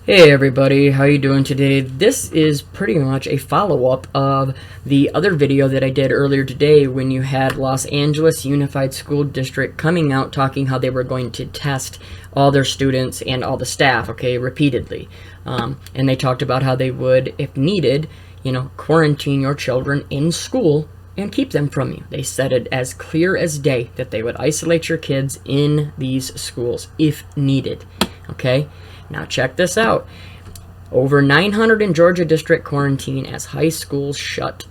Hey everybody, how you doing today? This is pretty much a follow-up of the other video that I did earlier today when you had Los Angeles Unified School District coming out talking how they were going to test all their students and all the staff, okay, repeatedly. And they talked about how they would, if needed, quarantine your children in school and keep them from you. They said it as clear as day that they would isolate your kids in these schools if needed, okay? Now check this out. Over 900 in Georgia district quarantine as high schools shut.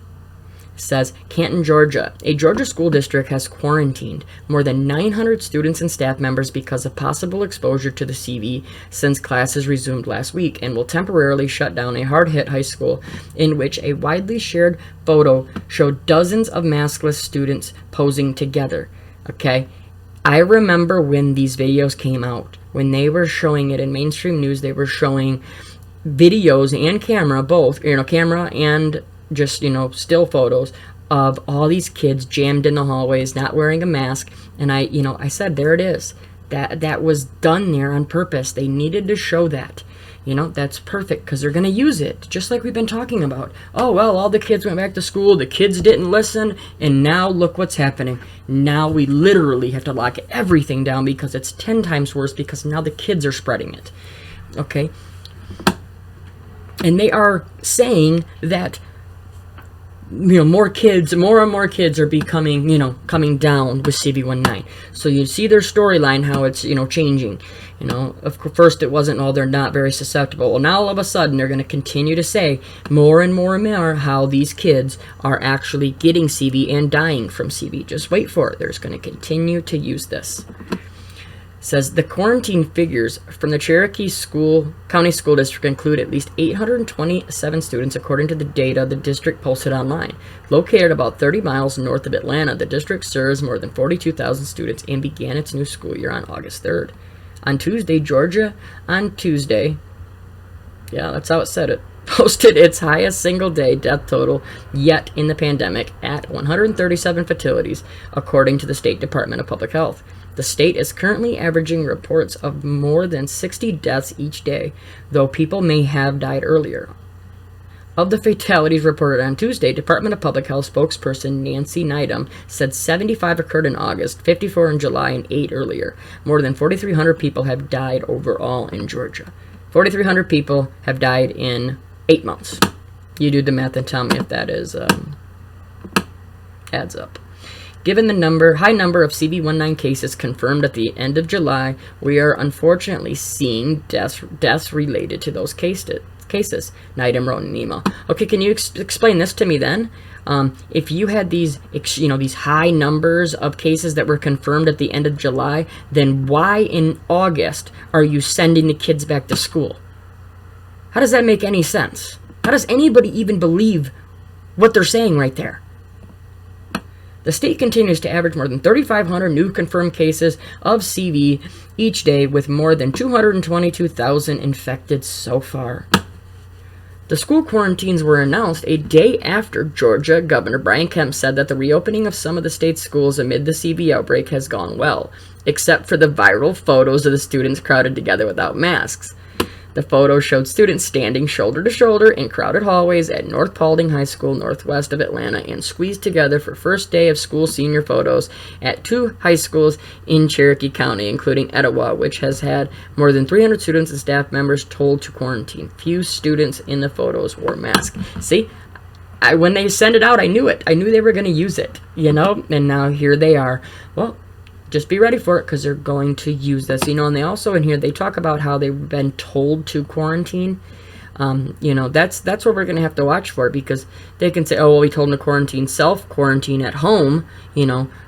It says Canton, Georgia. A Georgia school district has quarantined more than 900 students and staff members because of possible exposure to the CV since classes resumed last week, and will temporarily shut down a hard-hit high school in which a widely shared photo showed dozens of maskless students posing together. Okay? I remember when these videos came out. When they were showing it in mainstream news, they were showing videos and camera, both, camera and just, still photos of all these kids jammed in the hallways, not wearing a mask. And I said, there it is. That was done there on purpose. They needed to show that. That's perfect because they're going to use it, just like we've been talking about. Oh, well, all the kids went back to school, the kids didn't listen, and now look what's happening. Now we literally have to lock everything down because it's 10 times worse because now the kids are spreading it. Okay? And they are saying that more and more kids are becoming, coming down with CV19. So you see their storyline, how it's, changing. First it wasn't, oh, they're not very susceptible. Well, now all of a sudden they're going to continue to say more and more and more how these kids are actually getting CV and dying from CV. Just wait for it. They're just going to continue to use this. Says the quarantine figures from the Cherokee County School District include at least 827 students according to the data the district posted online. Located about 30 miles north of Atlanta, the district serves more than 42,000 students and began its new school year on August 3rd. On Tuesday, yeah, that's how it said it, posted its highest single-day death total yet in the pandemic at 137 fatalities, according to the State Department of Public Health. The state is currently averaging reports of more than 60 deaths each day, though people may have died earlier. Of the fatalities reported on Tuesday, Department of Public Health spokesperson Nancy Needham said 75 occurred in August, 54 in July, and 8 earlier. More than 4,300 people have died overall in Georgia. 4,300 people have died in 8 months. You do the math and tell me if that adds up. Given the high number of CV19 cases confirmed at the end of July, we are unfortunately seeing deaths related to those cases, Needham wrote in an email. Okay, can you explain this to me then? If you had these high numbers of cases that were confirmed at the end of July, then why in August are you sending the kids back to school? How does that make any sense? How does anybody even believe what they're saying right there? The state continues to average more than 3,500 new confirmed cases of CV each day, with more than 222,000 infected so far. The school quarantines were announced a day after Georgia Governor Brian Kemp said that the reopening of some of the state's schools amid the CV outbreak has gone well, except for the viral photos of the students crowded together without masks. The photo showed students standing shoulder to shoulder in crowded hallways at North Paulding High School, northwest of Atlanta, and squeezed together for first day of school senior photos at 2 high schools in Cherokee County, including Etowah, which has had more than 300 students and staff members told to quarantine. Few students in the photos wore masks. See? When they sent it out, I knew it. I knew they were going to use it, and now here they are. Well, just be ready for it because they're going to use this, and they also in here, they talk about how they've been told to quarantine. That's what we're going to have to watch for, because they can say, oh, well, we told them to quarantine, self-quarantine at home,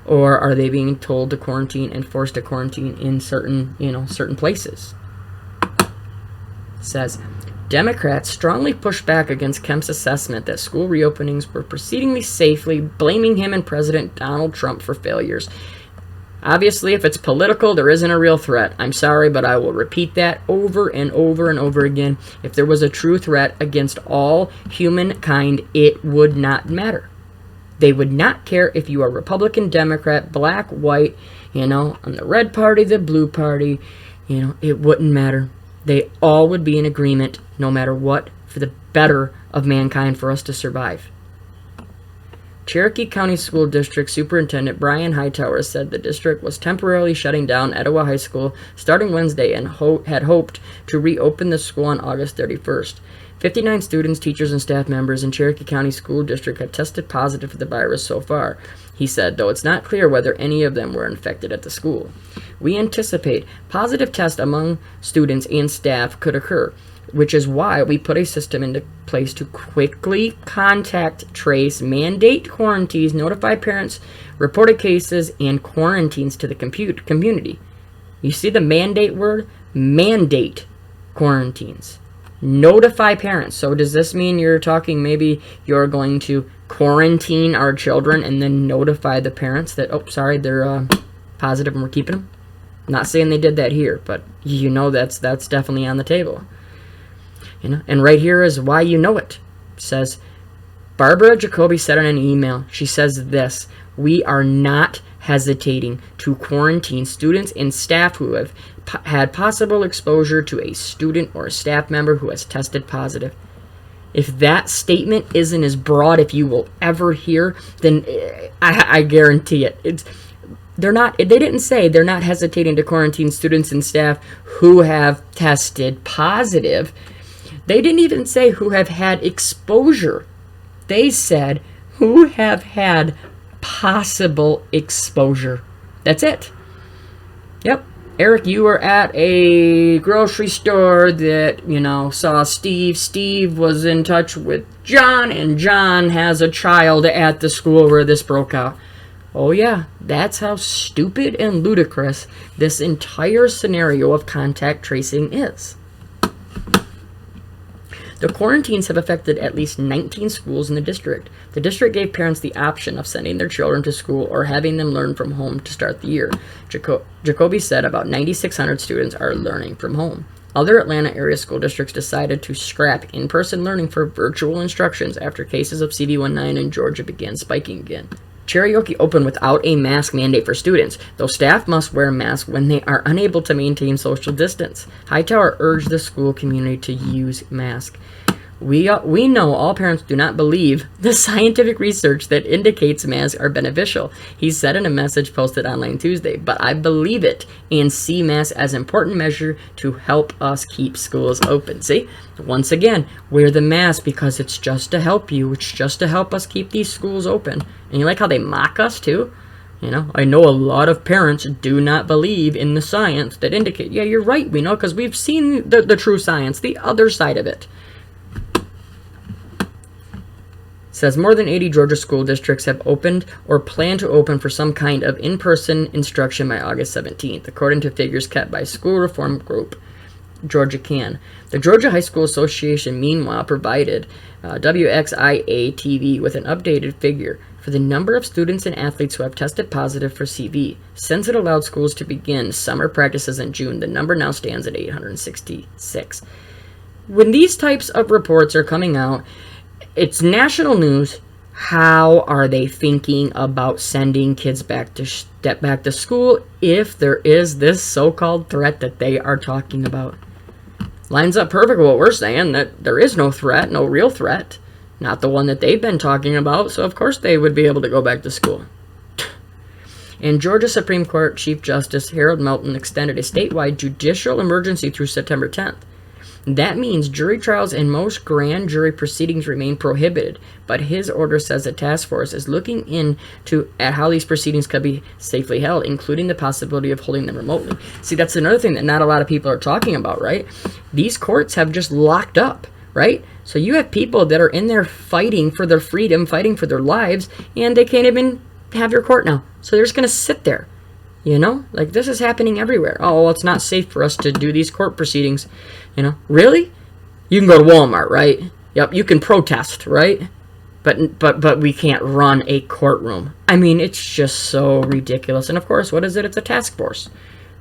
or are they being told to quarantine and forced to quarantine in certain places? It says, Democrats strongly pushed back against Kemp's assessment that school reopenings were proceeding safely, blaming him and President Donald Trump for failures. Obviously, if it's political, there isn't a real threat. I'm sorry, but I will repeat that over and over and over again. If there was a true threat against all humankind, it would not matter. They would not care if you are Republican, Democrat, black, white, on the red party, the blue party, it wouldn't matter. They all would be in agreement, no matter what, for the better of mankind, for us to survive. Cherokee County School District Superintendent Brian Hightower said the district was temporarily shutting down Etowah High School starting Wednesday and had hoped to reopen the school on August 31st. 59 students, teachers, and staff members in Cherokee County School District have tested positive for the virus so far, he said, though it's not clear whether any of them were infected at the school. We anticipate positive tests among students and staff could occur, which is why we put a system into place to quickly contact, trace, mandate quarantines, notify parents, reported cases, and quarantines to the community. You see the mandate word? Mandate quarantines. Notify parents. So does this mean you're talking maybe you're going to quarantine our children and then notify the parents that, oh, sorry, they're positive and we're keeping them? I'm not saying they did that here, but you know that's definitely on the table. You know, and right here is why you know it. It says, Barbara Jacoby said in an email, she says this: we are not hesitating to quarantine students and staff who have had possible exposure to a student or a staff member who has tested positive. If that statement isn't as broad if you will ever hear, then I guarantee it. They didn't say they're not hesitating to quarantine students and staff who have tested positive. They didn't even say who have had exposure. They said who have had possible exposure. That's it. Yep. Eric, you were at a grocery store that, saw Steve. Steve was in touch with John, and John has a child at the school where this broke out. Oh yeah, that's how stupid and ludicrous this entire scenario of contact tracing is. The quarantines have affected at least 19 schools in the district. The district gave parents the option of sending their children to school or having them learn from home to start the year. Jacoby said about 9,600 students are learning from home. Other Atlanta area school districts decided to scrap in-person learning for virtual instructions after cases of CV19 in Georgia began spiking again. Cherokee opened without a mask mandate for students, though staff must wear masks when they are unable to maintain social distance. Hightower urged the school community to use masks. We know all parents do not believe the scientific research that indicates masks are beneficial, he said in a message posted online Tuesday, but I believe it and see masks as an important measure to help us keep schools open. See, once again, wear the mask because it's just to help you. It's just to help us keep these schools open. And you like how they mock us too? I know a lot of parents do not believe in the science that indicate, yeah, you're right, we know, because we've seen the true science, the other side of it. Says more than 80 Georgia school districts have opened or plan to open for some kind of in-person instruction by August 17th, according to figures kept by school reform group Georgia Can. The Georgia High School Association, meanwhile, provided WXIA-TV with an updated figure for the number of students and athletes who have tested positive for CV. Since it allowed schools to begin summer practices in June, the number now stands at 866. When these types of reports are coming out, it's national news. How are they thinking about sending kids back to school if there is this so-called threat that they are talking about? Lines up perfect with what we're saying, that there is no threat, no real threat. Not the one that they've been talking about, so of course they would be able to go back to school. And Georgia Supreme Court Chief Justice Harold Melton extended a statewide judicial emergency through September 10th. That means jury trials and most grand jury proceedings remain prohibited, but his order says a task force is looking at how these proceedings could be safely held, including the possibility of holding them remotely. See, that's another thing that not a lot of people are talking about, right? These courts have just locked up, right? So you have people that are in there fighting for their freedom, fighting for their lives, and they can't even have your court now. So they're just going to sit there. Like this is happening everywhere. Oh, well, it's not safe for us to do these court proceedings. Really? You can go to Walmart, right? Yep, you can protest, right? But we can't run a courtroom. I mean, it's just so ridiculous. And of course, what is it? It's a task force.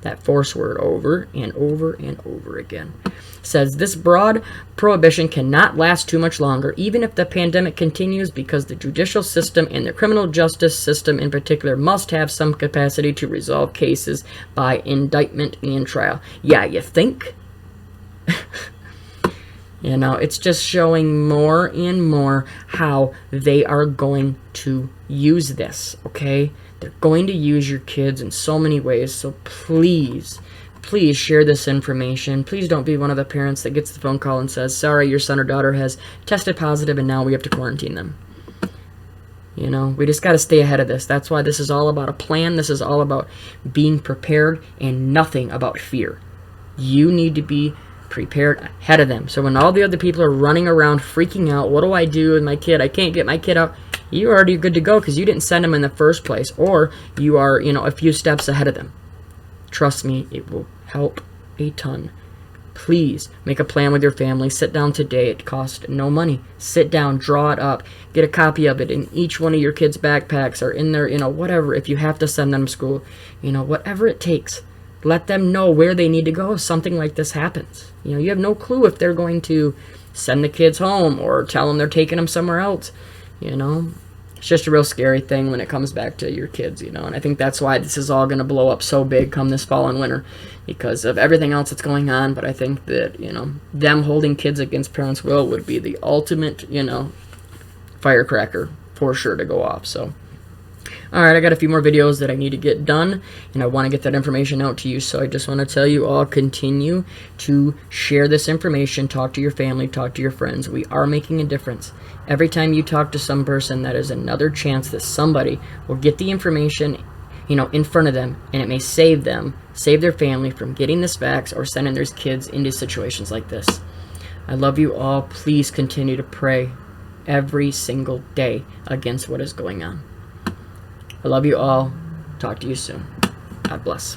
That force word over and over and over again. Says this broad prohibition cannot last too much longer, even if the pandemic continues, because the judicial system and the criminal justice system in particular must have some capacity to resolve cases by indictment and trial. Yeah, you think? You know, it's just showing more and more how they are going to use this, okay? They're going to use your kids in so many ways, so please, please share this information. Please don't be one of the parents that gets the phone call and says, sorry, your son or daughter has tested positive and now we have to quarantine them. You know, we just got to stay ahead of this. That's why this is all about a plan. This is all about being prepared and nothing about fear. You need to be prepared ahead of them. So when all the other people are running around freaking out, what do I do with my kid? I can't get my kid out. You're already good to go because you didn't send them in the first place, or you are, you know, a few steps ahead of them. Trust me, it will help a ton. Please make a plan with your family. Sit down today. It costs no money. Sit down, draw it up, get a copy of it in each one of your kids' backpacks or in their, you know, whatever. If you have to send them to school, you know, whatever it takes. Let them know where they need to go if something like this happens. You know, you have no clue if they're going to send the kids home or tell them they're taking them somewhere else. You know, it's just a real scary thing when it comes back to your kids, you know. And I think that's why this is all going to blow up so big come this fall and winter, because of everything else that's going on. But I think that, you know, them holding kids against parents' will would be the ultimate, you know, firecracker for sure to go off. So, all right, I got a few more videos that I need to get done, and I want to get that information out to you. So I just want to tell you all, continue to share this information. Talk to your family, talk to your friends. We are making a difference. Every time you talk to some person, that is another chance that somebody will get the information, you know, in front of them, and it may save them, save their family from getting this vax or sending their kids into situations like this. I love you all. Please continue to pray every single day against what is going on. I love you all. Talk to you soon. God bless.